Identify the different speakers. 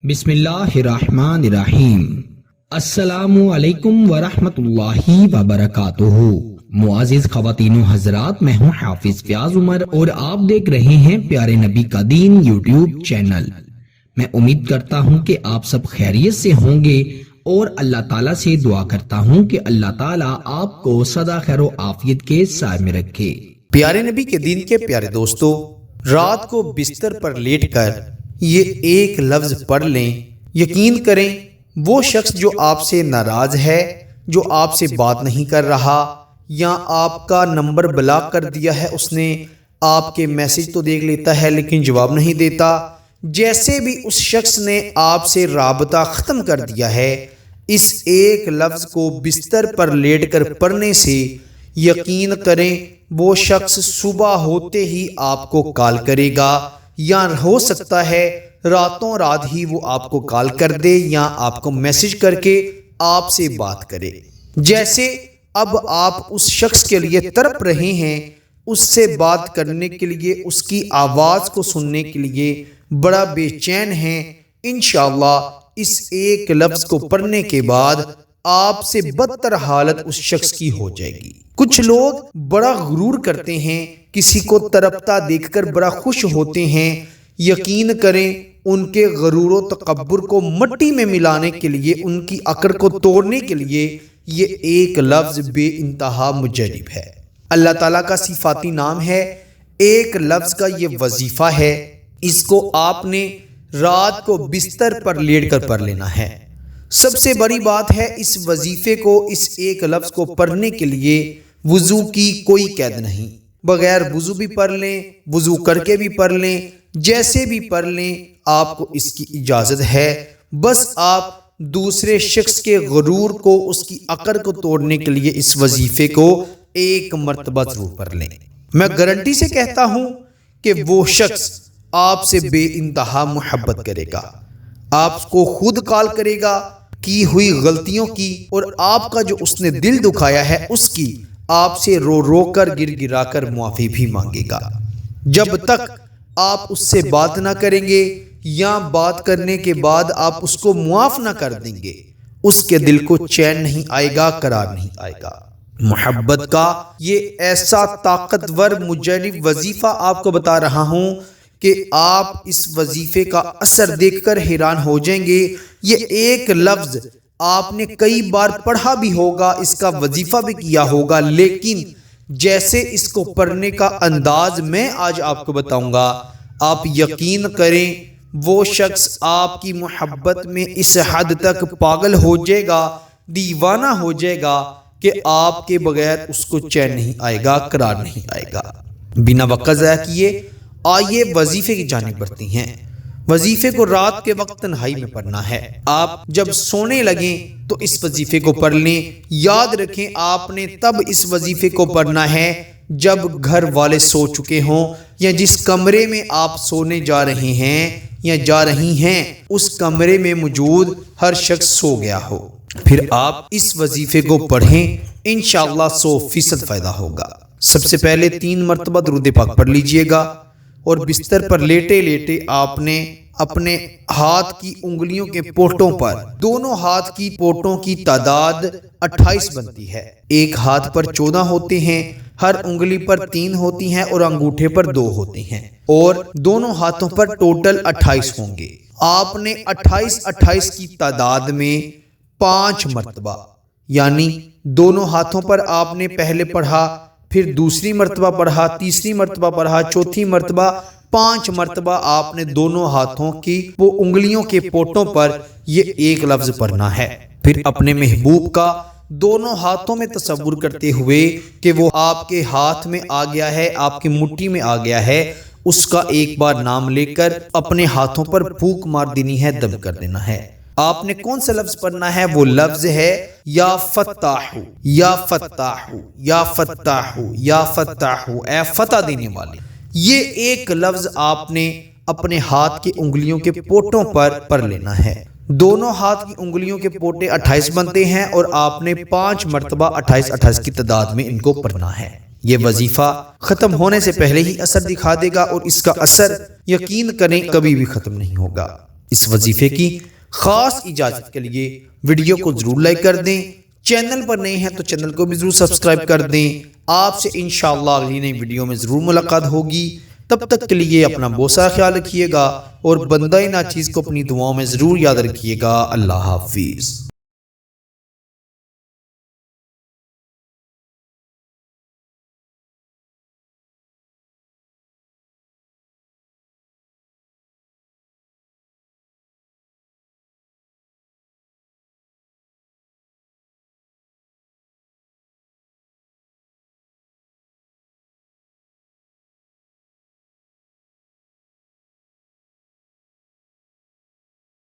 Speaker 1: बिस्मिल्लाहिर्रहमानिर्रहीम। अस्सलामु अलैकुम वरहमतुल्लाहि वबरकातुहू। मुआज़िज़ ख़वातीनो हज़रात, मैं हूँ हाफिज फ़याज़ उमर और आप देख रहे हैं प्यारे नबी का दीन यूट्यूब चैनल। मैं उम्मीद करता हूँ कि आप सब खैरियत से होंगे और अल्लाह ताला से दुआ करता हूँ कि अल्लाह ताला आपको सदा खैर व आफियत के साए में रखे।
Speaker 2: प्यारे नबी के दीन के प्यारे दोस्तों, रात को बिस्तर पर लेटकर ये एक लफ्ज पढ़ लें। यकीन करें वो शख्स जो आपसे नाराज है, जो आपसे बात नहीं कर रहा या आपका नंबर ब्लॉक कर दिया है, उसने आपके मैसेज तो देख लेता है लेकिन जवाब नहीं देता, जैसे भी उस शख्स ने आपसे राबता ख़त्म कर दिया है, इस एक लफ्ज़ को बिस्तर पर लेटकर पढ़ने से यकीन करें वो शख्स सुबह होते ही आपको कॉल करेगा या हो सकता है रातों रात ही वो आपको कॉल कर दे या आपको मैसेज करके आपसे बात करे। जैसे अब आप उस शख्स के लिए तड़प रहे हैं, उससे बात करने के लिए, उसकी आवाज़ को सुनने के लिए बड़ा बेचैन हैं। इंशाअल्लाह इस एक लफ्ज़ को पढ़ने के बाद आपसे बदतर हालत उस शख्स की हो जाएगी। कुछ लोग बड़ा गुरूर करते हैं, किसी को तड़पता देखकर बड़ा खुश होते हैं। यकीन करें उनके गरूर व तकब्बुर को मट्टी में मिलाने के लिए, उनकी अकड़ को तोड़ने के लिए ये एक लफ्ज़ बेइंतहा मुजरिब है। अल्लाह ताला का सिफाती नाम है, एक लफ्ज़ का ये वजीफ़ा है। इसको आपने रात को बिस्तर पर लेट कर पढ़ लेना है। सबसे बड़ी बात है, इस वजीफे को, इस एक लफ्ज़ को पढ़ने के लिए वुज़ू की कोई कैद नहीं। बगैर वुज़ू भी पढ़ लें, वुज़ू करके भी पढ़ लें, जैसे भी पढ़ लें, आपको इसकी इजाज़त है। बस आप दूसरे शख्स के गुरूर को, उसकी अकड़ को तोड़ने के लिए इस वजीफे को एक मर्तबा ज़रूर पढ़ लें। मैं गारंटी से कहता हूँ कि वो शख्स आपसे बेइंतहा मोहब्बत करेगा, आपको खुद कॉल करेगा की हुई गलतियों की, और आपका जो उसने दिल दुखाया है उसकी आपसे रो रो कर गिर गिरा कर मुआफ़ी भी मांगेगा। जब तक आप उससे बात ना करेंगे या बात करने के बाद आप उसको मुआफ़ ना कर देंगे, उसके दिल को चैन नहीं आएगा, करार नहीं आएगा। मोहब्बत का ये ऐसा ताकतवर मुजरिब वजीफ़ा आपको बता रहा हूँ कि आप इस वजीफे का असर देखकर हैरान हो जाएंगे। ये एक लफ्ज़ आपने कई बार पढ़ा भी होगा, इसका वजीफा भी किया होगा, लेकिन जैसे इसको पढ़ने का अंदाज मैं आज आपको बताऊंगा, आप यकीन करें वो शख्स आपकी मोहब्बत में इस हद तक पागल हो जाएगा, दीवाना हो जाएगा कि आपके बगैर उसको चैन नहीं आएगा, करार नहीं आएगा। बिना वक़्त ज़ाया किए आइए वजीफे की जानिब बढ़ते हैं। वजीफे को रात के वक्त तन्हाई में पढ़ना है। आप जब सोने लगें तो इस वजीफे को पढ़ लें। याद रखें आपने तब इस वजीफे को पढ़ना है जब घर वाले सो चुके हों, या जिस कमरे में आप सोने जा रहे हैं या जा रही हैं उस कमरे में मौजूद हर शख्स सो गया हो। फिर आप इस वजीफे को पढ़ें, इंशाअल्लाह 100% फ़ायदा होगा। सबसे पहले 3 मरतबा दुरूद पाक पढ़ लीजिएगा और बिस्तर पर लेटे लेटे आपने अपने हाथ की उंगलियों के पोटों पर, दोनों हाथ की पोटों की तादाद 28 बनती है। एक हाथ पर 14 होते हैं, हर उंगली पर 3 होती हैं और अंगूठे पर 2 होते हैं, और दोनों हाथों पर टोटल 28 होंगे। आपने 28 की तादाद में 5 मरतबा, यानी दोनों हाथों पर आपने पहले पढ़ा, फिर दूसरी मर्तबा पढ़ा, तीसरी मर्तबा पढ़ा, चौथी मर्तबा, 5 मर्तबा आपने दोनों हाथों की वो उंगलियों के पोटों पर ये एक लफ्ज़ पढ़ना है। फिर अपने महबूब का दोनों हाथों में तसव्वुर करते हुए कि वो आपके हाथ में आ गया है, आपकी मुट्ठी में आ गया है, उसका एक बार नाम लेकर अपने हाथों पर फूंक मार देनी है, दम कर देना है। आपने कौन सा लफ्ज़ पढ़ना है? वो लफ्ज़ है या फत्ताहू, या फत्ताहू, या फत्ताहू, या फत्ताहू, ए फतह देने वाले। ये एक लफ्ज़ आपने अपने हाथ की उंगलियों के पोटों पर पढ़ लेना है। दोनों हाथ की उंगलियों के पोटे 28 बनते हैं और आपने 5 मरतबा 28 की तादाद में इनको पढ़ना है। ये वजीफा खत्म होने से पहले ही असर दिखा देगा और इसका असर यकीन करें कभी भी खत्म नहीं होगा। اس وظیفے کی خاص اجازت کے لیے ویڈیو کو ضرور لائک کر دیں، چینل پر نئے ہیں تو چینل کو بھی ضرور سبسکرائب کر دیں۔ آپ سے انشاءاللہ اگلی نئی ویڈیو میں ضرور ملاقات ہوگی، تب تک کے لیے اپنا بہت سارا خیال رکھیے گا اور بندہ ناچیز کو اپنی دعاؤں میں ضرور یاد رکھیے گا۔ اللہ حافظ۔